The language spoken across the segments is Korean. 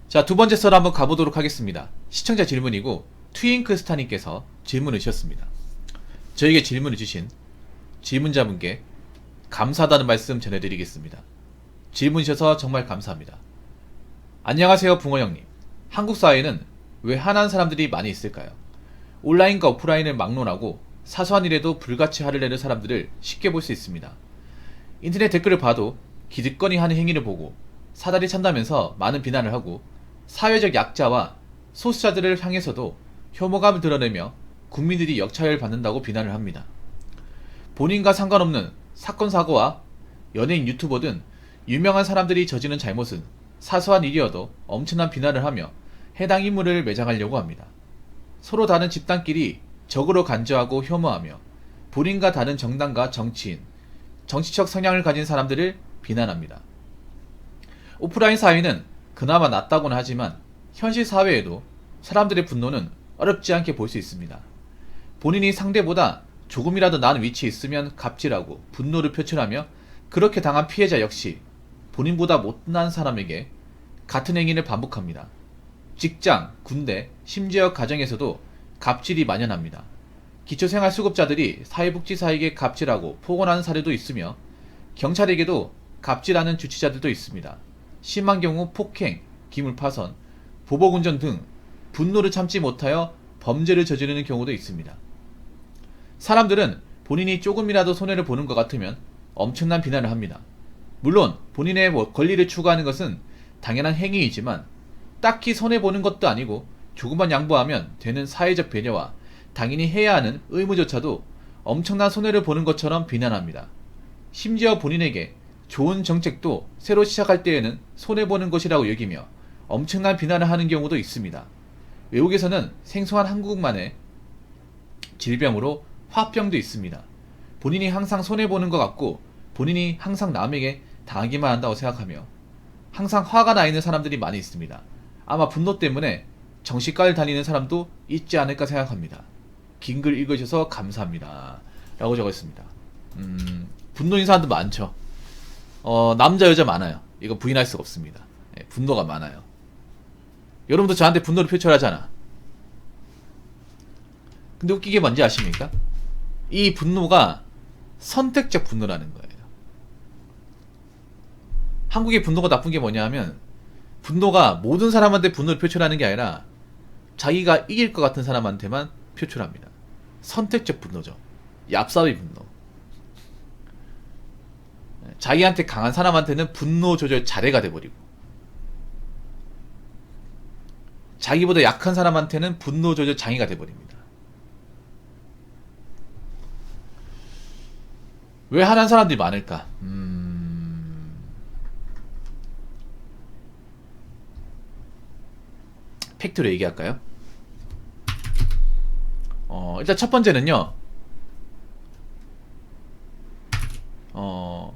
자, 두 번째 썰 한번 가보도록 하겠습니다. 시청자 질문이고 트윙크스타님께서 질문을 주셨습니다. 저에게 질문을 주신 질문자분께 감사하다는 말씀 전해드리겠습니다. 질문 주셔서 정말 감사합니다. 안녕하세요 붕어형님. 한국 사회에는 왜 화난 사람들이 많이 있을까요? 온라인과 오프라인을 막론하고 사소한 일에도 불같이 화를 내는 사람들을 쉽게 볼 수 있습니다. 인터넷 댓글을 봐도 기득권이 하는 행위를 보고 사다리 찬다면서 많은 비난을 하고 사회적 약자와 소수자들을 향해서도 혐오감을 드러내며 국민들이 역차별 받는다고 비난을 합니다. 본인과 상관없는 사건 사고와 연예인 유튜버 등 유명한 사람들이 저지른 잘못은 사소한 일이어도 엄청난 비난을 하며 해당 인물을 매장하려고 합니다. 서로 다른 집단끼리 적으로 간주하고 혐오하며 본인과 다른 정당과 정치인, 정치적 성향을 가진 사람들을 비난합니다. 오프라인 사회는 그나마 낫다고는 하지만 현실 사회에도 사람들의 분노는 어렵지 않게 볼 수 있습니다. 본인이 상대보다 조금이라도 나은 위치에 있으면 갑질하고 분노를 표출하며 그렇게 당한 피해자 역시 본인보다 못난 사람에게 같은 행위를 반복합니다. 직장, 군대, 심지어 가정에서도 갑질이 만연합니다. 기초생활수급자들이 사회복지사에게 갑질하고 폭언하는 사례도 있으며 경찰에게도 갑질하는 주치자들도 있습니다. 심한 경우 폭행, 기물파손, 보복운전 등 분노를 참지 못하여 범죄를 저지르는 경우도 있습니다. 사람들은 본인이 조금이라도 손해를 보는 것 같으면 엄청난 비난을 합니다. 물론 본인의 권리를 추구하는 것은 당연한 행위이지만 딱히 손해보는 것도 아니고 조금만 양보하면 되는 사회적 배려와 당연히 해야 하는 의무조차도 엄청난 손해를 보는 것처럼 비난합니다. 심지어 본인에게 좋은 정책도 새로 시작할 때에는 손해보는 것이라고 여기며 엄청난 비난을 하는 경우도 있습니다. 외국에서는 생소한 한국만의 질병으로 화병도 있습니다. 본인이 항상 손해보는 것 같고 본인이 항상 남에게 당하기만 한다고 생각하며 항상 화가 나 있는 사람들이 많이 있습니다. 아마 분노 때문에 정신과를 다니는 사람도 있지 않을까 생각합니다. 긴 글 읽으셔서 감사합니다. 라고 적었습니다. 분노인 사람도 많죠. 남자 여자 많아요. 이거 부인할 수가 없습니다. 네, 분노가 많아요. 여러분도 저한테 분노를 표출하잖아. 근데 웃기게 뭔지 아십니까? 이 분노가 선택적 분노라는 거예요. 한국의 분노가 나쁜 게 뭐냐 하면 분노가 모든 사람한테 분노를 표출하는 게 아니라 자기가 이길 것 같은 사람한테만 표출합니다. 선택적 분노죠. 얍삽의 분노. 자기한테 강한 사람한테는 분노 조절 자레가 돼버리고 자기보다 약한 사람한테는 분노 조절 장애가 돼버립니다. 왜 화난 사람들이 많을까? 팩트로 얘기할까요? 일단 첫 번째는요.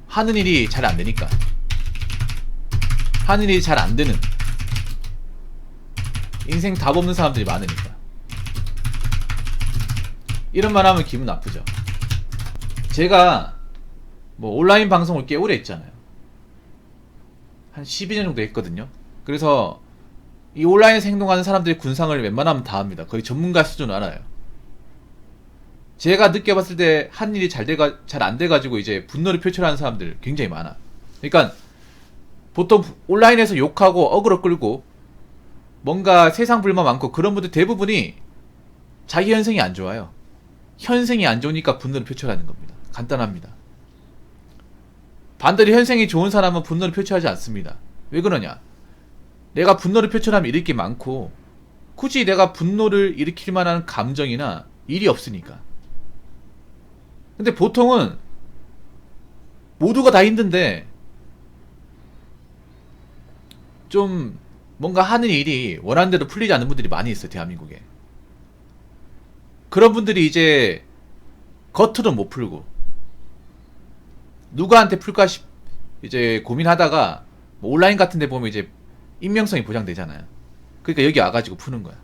하는 일이 잘 안 되니까. 하는 일이 잘 안 되는. 인생 답 없는 사람들이 많으니까. 이런 말 하면 기분 나쁘죠. 제가 온라인 방송을 꽤 오래 했잖아요. 한 12년 정도 했거든요. 그래서 이 온라인에서 행동하는 사람들의 군상을 웬만하면 다 합니다. 거의 전문가 수준으로 알아요. 제가 느껴봤을 때 한 일이 잘 안 돼가지고 이제 분노를 표출하는 사람들 굉장히 많아. 그러니까 보통 온라인에서 욕하고 어그로 끌고 뭔가 세상 불만 많고 그런 분들 대부분이 자기 현생이 안 좋아요. 현생이 안 좋으니까 분노를 표출하는 겁니다. 간단합니다. 반대로 현생이 좋은 사람은 분노를 표출하지 않습니다. 왜 그러냐? 내가 분노를 표출하면 일을 게 많고 굳이 내가 분노를 일으킬 만한 감정이나 일이 없으니까. 근데 보통은 모두가 다 힘든데 좀 뭔가 하는 일이 원하는 대로 풀리지 않는 분들이 많이 있어요. 대한민국에. 그런 분들이 이제 겉으로 못 풀고 누구한테 풀까 이제 고민하다가 온라인 같은 데 보면 이제 익명성이 보장되잖아요. 그러니까 여기 와가지고 푸는 거야.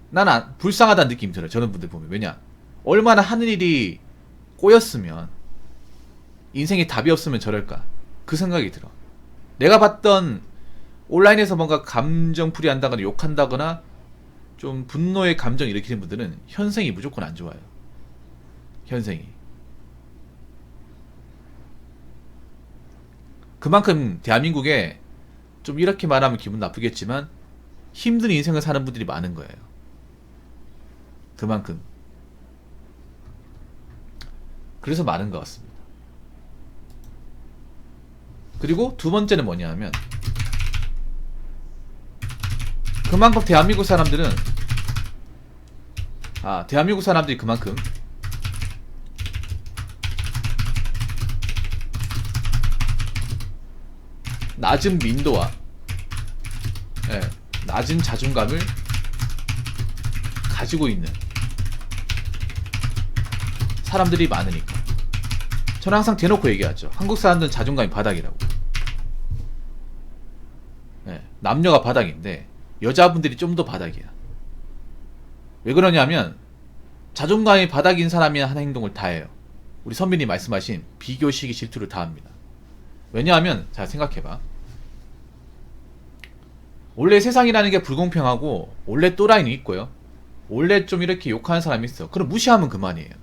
나는 불쌍하다는 느낌이 들어요. 저런 분들 보면. 왜냐? 얼마나 하는 일이 꼬였으면 인생에 답이 없으면 저럴까? 그 생각이 들어. 내가 봤던 온라인에서 뭔가 감정풀이 한다거나 욕한다거나 좀 분노의 감정 일으키는 분들은 현생이 무조건 안 좋아요. 현생이. 그만큼 대한민국에 좀 이렇게 말하면 기분 나쁘겠지만 힘든 인생을 사는 분들이 많은 거예요. 그만큼. 그래서 많은 것 같습니다. 그리고 두 번째는 뭐냐 하면 그만큼 대한민국 사람들이 그만큼 낮은 민도와 낮은 자존감을 가지고 있는 사람들이 많으니까. 저는 항상 대놓고 얘기하죠. 한국 사람들은 자존감이 바닥이라고. 남녀가 바닥인데 여자분들이 좀 더 바닥이야. 왜 그러냐면 자존감이 바닥인 사람이 하는 행동을 다 해요. 우리 선배님 말씀하신 비교, 시기, 질투를 다 합니다. 왜냐하면 자 생각해봐. 원래 세상이라는 게 불공평하고 원래 또라이는 있고요. 원래 좀 이렇게 욕하는 사람이 있어. 그럼 무시하면 그만이에요.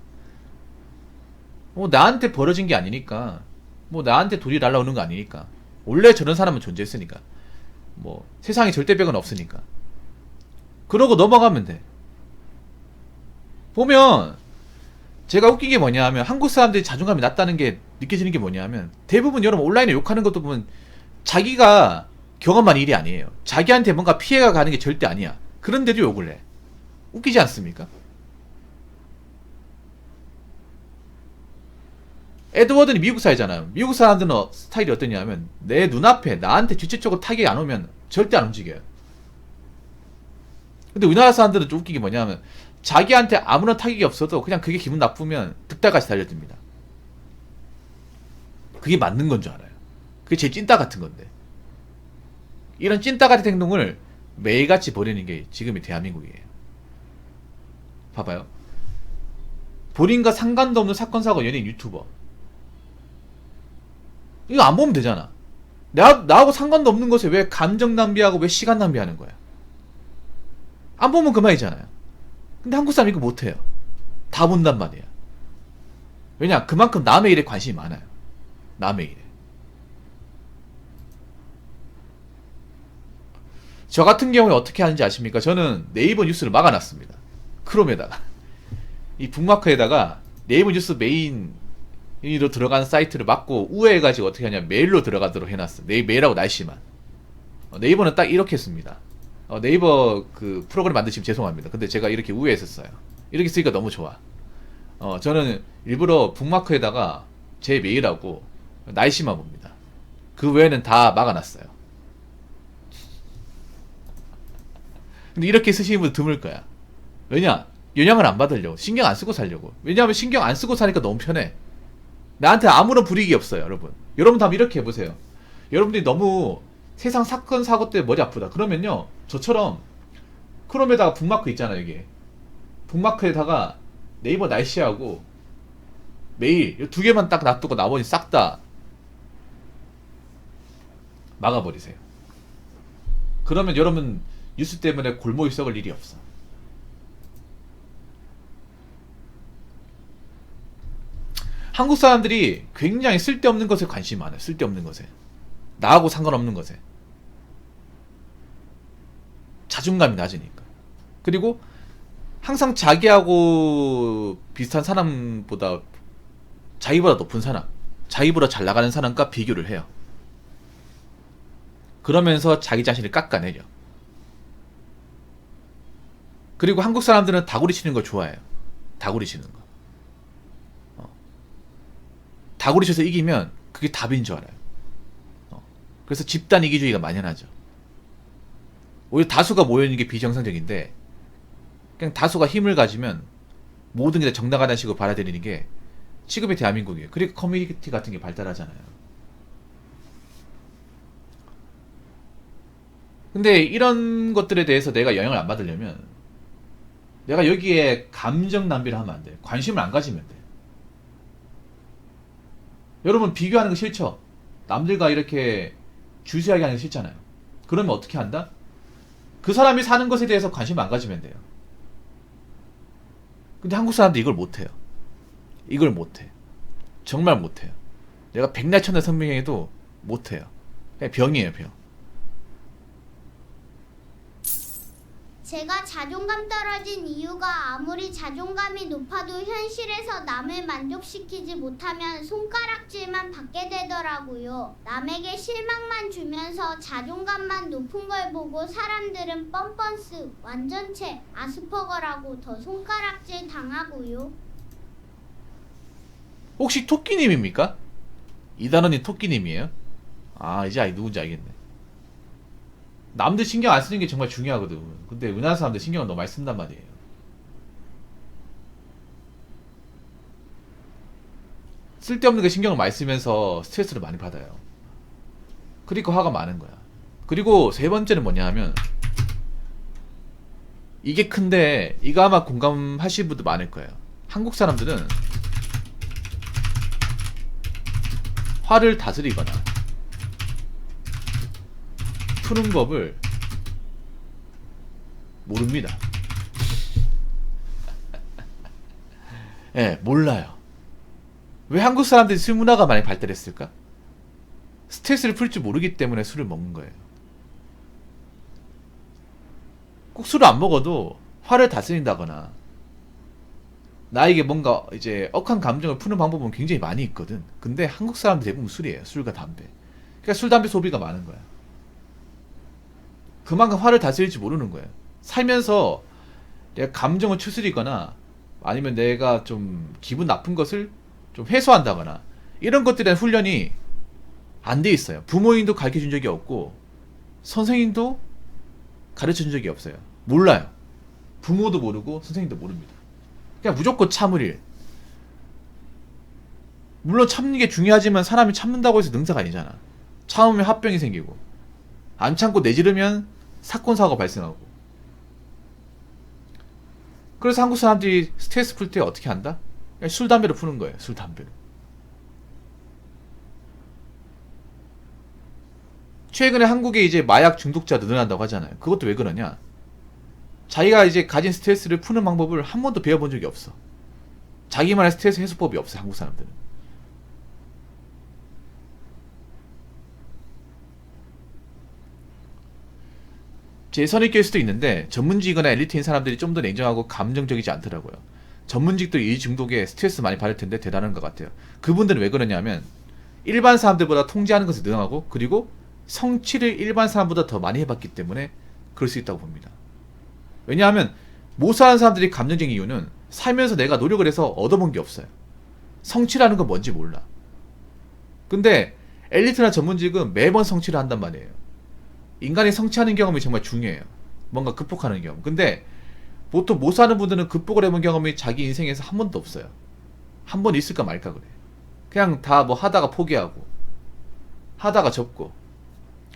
나한테 벌어진 게 아니니까, 나한테 돌이 날라오는 거 아니니까, 원래 저런 사람은 존재했으니까, 세상에 절대벽은 없으니까 그러고 넘어가면 돼. 보면 제가 웃긴 게 뭐냐 하면 한국 사람들이 자존감이 낮다는 게 느껴지는 게 뭐냐 하면 대부분 여러분 온라인에 욕하는 것도 보면 자기가 경험한 일이 아니에요. 자기한테 뭔가 피해가 가는 게 절대 아니야. 그런데도 욕을 해. 웃기지 않습니까? 에드워드는 미국 사회잖아요. 미국 사람들은 스타일이 어떠냐면 내 눈앞에 나한테 직접적으로 타격이 안 오면 절대 안 움직여요. 근데 우리나라 사람들은 좀 웃긴 게 뭐냐면 자기한테 아무런 타격이 없어도 그냥 그게 기분 나쁘면 득달같이 달려듭니다. 그게 맞는 건 줄 알아요. 그게 제 찐따 같은 건데. 이런 찐따 같은 행동을 매일같이 벌이는 게 지금의 대한민국이에요. 봐봐요. 본인과 상관도 없는 사건, 사고, 연예인, 유튜버. 이거 안 보면 되잖아. 나하고 상관도 없는 것에 왜 감정 낭비하고 왜 시간 낭비하는 거야? 안 보면 그만이잖아요. 근데 한국 사람 이거 못해요. 다 본단 말이야. 왜냐? 그만큼 남의 일에 관심이 많아요. 남의 일에. 저 같은 경우에 어떻게 하는지 아십니까? 저는 네이버 뉴스를 막아놨습니다. 크롬에다가. 이 북마크에다가 네이버 뉴스 메인으로 들어가는 사이트를 막고 우회해가지고 어떻게 하냐 메일로 들어가도록 해놨어. 메일하고 날씨만. 네이버는 딱 이렇게 했습니다. 네이버 그 프로그램 만드시면 죄송합니다. 근데 제가 이렇게 우회했었어요. 이렇게 쓰니까 너무 좋아. 저는 일부러 북마크에다가 제 메일하고 날씨만 봅니다. 그 외에는 다 막아놨어요. 근데 이렇게 쓰시는 분 드물 거야. 왜냐? 영향을 안 받으려고. 신경 안 쓰고 살려고. 왜냐하면 신경 안 쓰고 사니까 너무 편해. 나한테 아무런 불이익이 없어요, 여러분. 여러분도 한번 이렇게 해보세요. 여러분들이 너무 세상 사건, 사고 때문에 머리 아프다. 그러면요, 저처럼 크롬에다가 북마크 있잖아요, 이게. 북마크에다가 네이버 날씨하고 메일, 두 개만 딱 놔두고 나머지 싹 다 막아버리세요. 그러면 여러분 뉴스 때문에 골목이 썩을 일이 없어. 한국 사람들이 굉장히 쓸데없는 것에 관심이 많아요. 쓸데없는 것에. 나하고 상관없는 것에. 자존감이 낮으니까. 그리고 항상 자기하고 비슷한 사람보다 자기보다 높은 사람, 자기보다 잘 나가는 사람과 비교를 해요. 그러면서 자기 자신을 깎아내려. 그리고 한국 사람들은 다구리 치는 거 좋아해요. 다구리 치는 거. 다구리 쳐서 이기면 그게 답인 줄 알아요. 그래서 집단 이기주의가 만연하죠. 오히려 다수가 모여있는 게 비정상적인데 그냥 다수가 힘을 가지면 모든 게 다 정당하다는 식으로 받아들이는 게 지금의 대한민국이에요. 그리고 커뮤니티 같은 게 발달하잖아요. 근데 이런 것들에 대해서 내가 영향을 안 받으려면 내가 여기에 감정 낭비를 하면 안 돼. 관심을 안 가지면 돼. 여러분 비교하는 거 싫죠? 남들과 이렇게 주세하게 하는 거 싫잖아요. 그러면 어떻게 한다? 그 사람이 사는 것에 대해서 관심 안 가지면 돼요. 근데 한국 사람들이 이걸 못해요. 이걸 못해. 정말 못해요. 내가 백날 천날 선명해도 못해요. 그냥 병이에요, 병. 제가 자존감 떨어진 이유가 아무리 자존감이 높아도 현실에서 남을 만족시키지 못하면 손가락질만 받게 되더라고요. 남에게 실망만 주면서 자존감만 높은 걸 보고 사람들은 뻔뻔스, 완전체, 아스퍼거라고 더 손가락질 당하고요. 혹시 토끼님입니까? 이단원이 토끼님이에요? 아, 이제 누군지 알겠네. 남들 신경 안 쓰는 게 정말 중요하거든. 근데 은하는 사람들 신경을 너무 많이 쓴단 말이에요. 쓸데없는 게 신경을 많이 쓰면서 스트레스를 많이 받아요. 그러니까 화가 많은 거야. 그리고 세 번째는 뭐냐 하면, 이게 큰데 이거 아마 공감하실 분도 많을 거예요. 한국 사람들은 화를 다스리거나 푸는 법을 모릅니다. 예, 네, 몰라요. 왜 한국 사람들이 술 문화가 많이 발달했을까? 스트레스를 풀 줄 모르기 때문에 술을 먹는 거예요. 꼭 술을 안 먹어도 화를 다스린다거나 나에게 뭔가 이제 억한 감정을 푸는 방법은 굉장히 많이 있거든. 근데 한국 사람들 대부분 술이에요. 술과 담배. 그러니까 술, 담배 소비가 많은 거야. 그만큼 화를 다스릴지 모르는 거예요. 살면서 내가 감정을 추스리거나 아니면 내가 좀 기분 나쁜 것을 좀 해소한다거나 이런 것들에 대한 훈련이 안 돼 있어요. 부모님도 가르쳐 준 적이 없고 선생님도 가르쳐 준 적이 없어요. 몰라요. 부모도 모르고 선생님도 모릅니다. 그냥 무조건 참을 일. 물론 참는 게 중요하지만 사람이 참는다고 해서 능사가 아니잖아. 참으면 합병이 생기고 안 참고 내지르면 사건 사고가 발생하고. 그래서 한국 사람들이 스트레스 풀 때 어떻게 한다? 그냥 술 담배로 푸는 거예요. 술 담배로. 최근에 한국에 이제 마약 중독자 늘어난다고 하잖아요. 그것도 왜 그러냐? 자기가 이제 가진 스트레스를 푸는 방법을 한 번도 배워본 적이 없어. 자기만의 스트레스 해소법이 없어요. 한국 사람들은. 제 선입견일 수도 있는데 전문직이거나 엘리트인 사람들이 좀 더 냉정하고 감정적이지 않더라고요. 전문직도 이 중독에 스트레스 많이 받을 텐데 대단한 것 같아요. 그분들은 왜 그러냐면 일반 사람들보다 통제하는 것을 능하고 그리고 성취를 일반 사람보다 더 많이 해봤기 때문에 그럴 수 있다고 봅니다. 왜냐하면 못 사는 사람들이 감정적인 이유는 살면서 내가 노력을 해서 얻어본 게 없어요. 성취라는 건 뭔지 몰라. 근데 엘리트나 전문직은 매번 성취를 한단 말이에요. 인간이 성취하는 경험이 정말 중요해요. 뭔가 극복하는 경험. 근데 보통 못 사는 분들은 극복을 해본 경험이 자기 인생에서 한 번도 없어요. 한 번 있을까 말까 그래. 그냥 다 뭐 하다가 포기하고 하다가 접고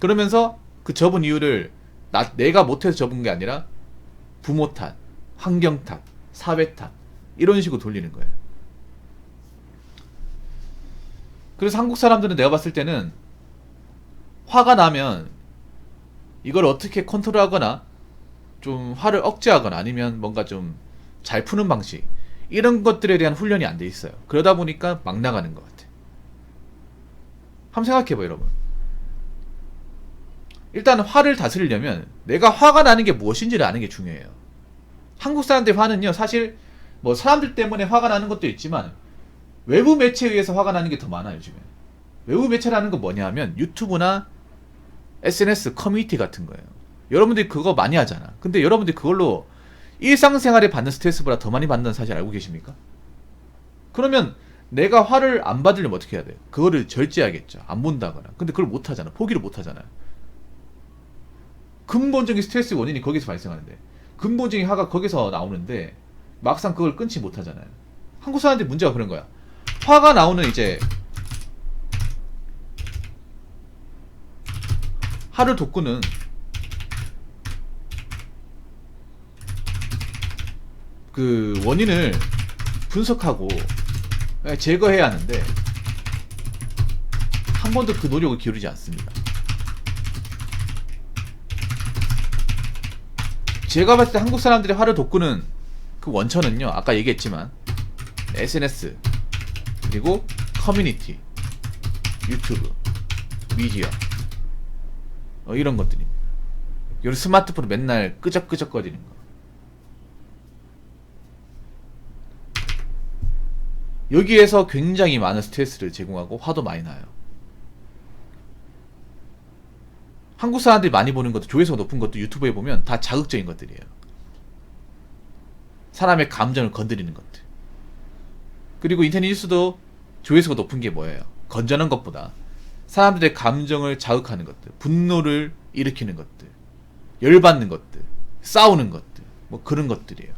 그러면서 그 접은 이유를 내가 못해서 접은 게 아니라 부모 탓, 환경 탓, 사회 탓 이런 식으로 돌리는 거예요. 그래서 한국 사람들은 내가 봤을 때는 화가 나면 이걸 어떻게 컨트롤하거나 좀 화를 억제하거나 아니면 뭔가 좀 잘 푸는 방식 이런 것들에 대한 훈련이 안 돼 있어요. 그러다 보니까 막 나가는 것 같아. 한번 생각해봐요, 여러분. 일단 화를 다스리려면 내가 화가 나는 게 무엇인지를 아는 게 중요해요. 한국 사람들의 화는요, 사실 뭐 사람들 때문에 화가 나는 것도 있지만 외부 매체에 의해서 화가 나는 게 더 많아요, 요즘에. 외부 매체라는 건 뭐냐 하면 유튜브나 SNS 커뮤니티 같은 거예요. 여러분들이 그거 많이 하잖아. 근데 여러분들이 그걸로 일상생활에 받는 스트레스보다 더 많이 받는 사실 알고 계십니까? 그러면 내가 화를 안 받으려면 어떻게 해야 돼요? 그거를 절제하겠죠. 안 본다거나. 근데 그걸 못 하잖아. 포기를 못 하잖아요. 근본적인 스트레스 원인이 거기서 발생하는데 근본적인 화가 거기서 나오는데 막상 그걸 끊지 못하잖아요. 한국 사람들이 문제가 그런 거야. 화가 나오는 이제 화를 돋구는 그 원인을 분석하고 제거해야 하는데 한 번도 그 노력을 기울이지 않습니다. 제가 봤을 때 한국 사람들의 화를 돋구는 그 원천은요, 아까 얘기했지만 SNS, 그리고 커뮤니티, 유튜브, 미디어, 이런 것들입니다. 요 스마트폰 맨날 끄적끄적거리는 거. 여기에서 굉장히 많은 스트레스를 제공하고 화도 많이 나요. 한국 사람들이 많이 보는 것도, 조회수가 높은 것도 유튜브에 보면 다 자극적인 것들이에요. 사람의 감정을 건드리는 것들. 그리고 인터넷 뉴스도 조회수가 높은 게 뭐예요? 건전한 것보다 사람들의 감정을 자극하는 것들, 분노를 일으키는 것들, 열받는 것들, 싸우는 것들, 뭐 그런 것들이에요.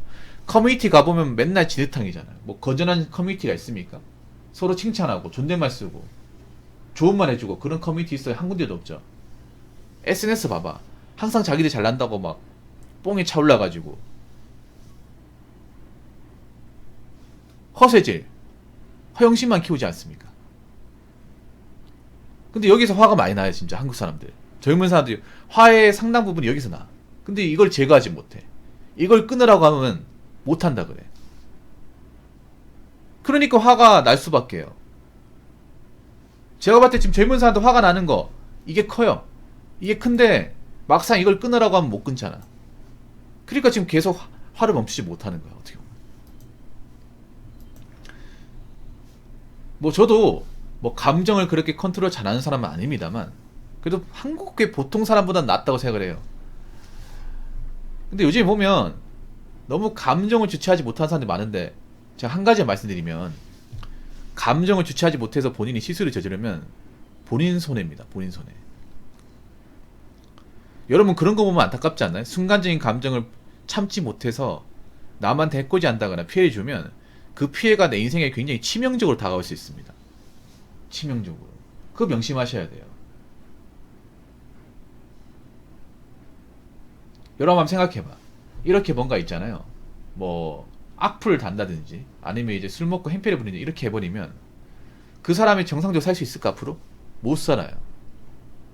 커뮤니티 가보면 맨날 진흙탕이잖아요. 뭐 건전한 커뮤니티가 있습니까? 서로 칭찬하고 존댓말 쓰고 좋은 말 해주고 그런 커뮤니티 있어요? 한 군데도 없죠. SNS 봐봐. 항상 자기들 잘난다고 막 뽕이 차올라가지고 허세질, 허영심만 키우지 않습니까? 근데 여기서 화가 많이 나요, 진짜 한국 사람들. 젊은 사람들이 화의 상당 부분이 여기서 나. 근데 이걸 제거하지 못해. 이걸 끊으라고 하면 못한다 그래. 그러니까 화가 날 수밖에요. 제가 봤을 때 지금 젊은 사람들 화가 나는 거 이게 커요. 이게 큰데 막상 이걸 끊으라고 하면 못 끊잖아. 그러니까 지금 계속 화를 멈추지 못하는 거야, 어떻게 보면. 뭐 저도 뭐 감정을 그렇게 컨트롤 잘하는 사람은 아닙니다만 그래도 한국의 보통 사람보다는 낫다고 생각을 해요. 근데 요즘 보면 너무 감정을 주체하지 못하는 사람들이 많은데, 제가 한 가지 말씀드리면, 감정을 주체하지 못해서 본인이 실수를 저지르면 본인 손해입니다. 본인 손해. 여러분 그런 거 보면 안타깝지 않나요? 순간적인 감정을 참지 못해서 남한테 해코지 한다거나 피해를 주면 그 피해가 내 인생에 굉장히 치명적으로 다가올 수 있습니다. 치명적으로. 그거 명심하셔야 돼요. 여러분 한번 생각해봐. 이렇게 뭔가 있잖아요. 뭐 악플을 단다든지 아니면 이제 술 먹고 행패를 부리는지 이렇게 해버리면 그 사람이 정상적으로 살 수 있을까 앞으로? 못 살아요.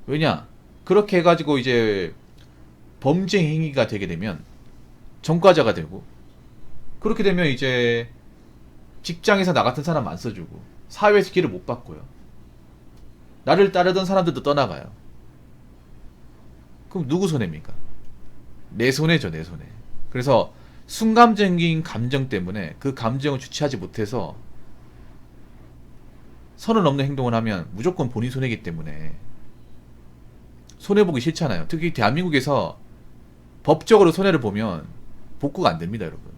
왜냐? 그렇게 해가지고 이제 범죄 행위가 되게 되면 전과자가 되고, 그렇게 되면 이제 직장에서 나 같은 사람 안 써주고 사회에서 길을 못 받고요. 나를 따르던 사람들도 떠나가요. 그럼 누구 손해입니까? 내 손해죠, 내 손해. 그래서 순간적인 감정 때문에 그 감정을 주체하지 못해서 선을 넘는 행동을 하면 무조건 본인 손해이기 때문에 손해보기 싫잖아요. 특히 대한민국에서 법적으로 손해를 보면 복구가 안 됩니다, 여러분.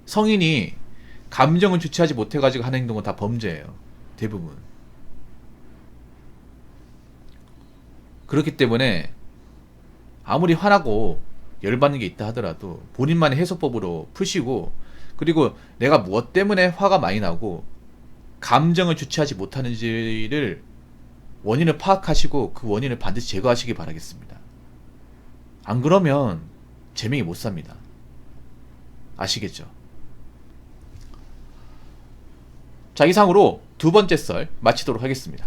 성인이 감정을 주체하지 못해가지고 하는 행동은 다 범죄예요. 대부분. 그렇기 때문에 아무리 화나고 열받는 게 있다 하더라도 본인만의 해소법으로 푸시고, 그리고 내가 무엇 때문에 화가 많이 나고 감정을 주체하지 못하는지를 원인을 파악하시고 그 원인을 반드시 제거하시기 바라겠습니다. 안 그러면 제명이 못 삽니다. 아시겠죠? 자, 이상으로 두 번째 썰 마치도록 하겠습니다.